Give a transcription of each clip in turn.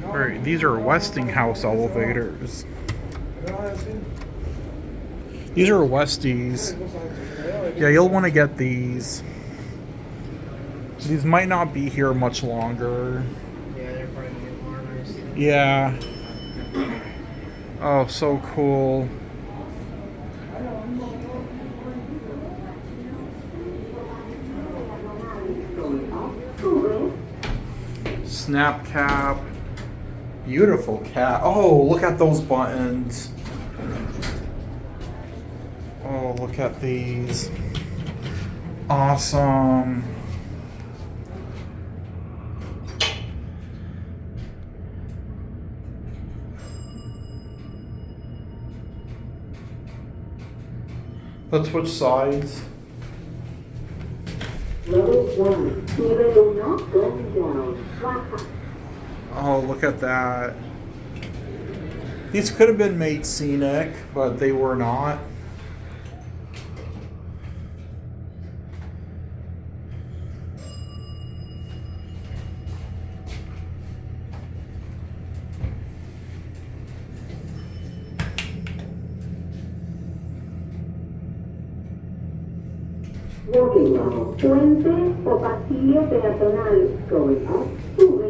Alright, these are Westinghouse elevators. These are Westies. Yeah, you'll want to get these. These might not be here much longer. Yeah, they're probably gonna get modernized. Yeah. Oh, so cool. Snap cap. Beautiful cap. Oh, look at those buttons. Oh, look at these. Awesome. Let's switch sides. Oh, look at that. These could have been made scenic, but they were not. Walking level, puente o pasillo peatonal. Going up, sube.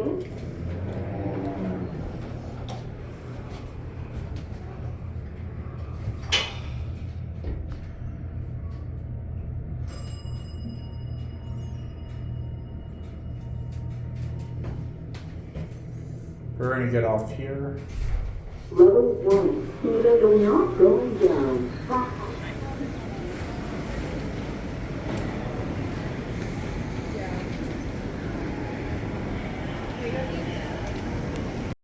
We're gonna get off here. Level 1, nivel 1, going down.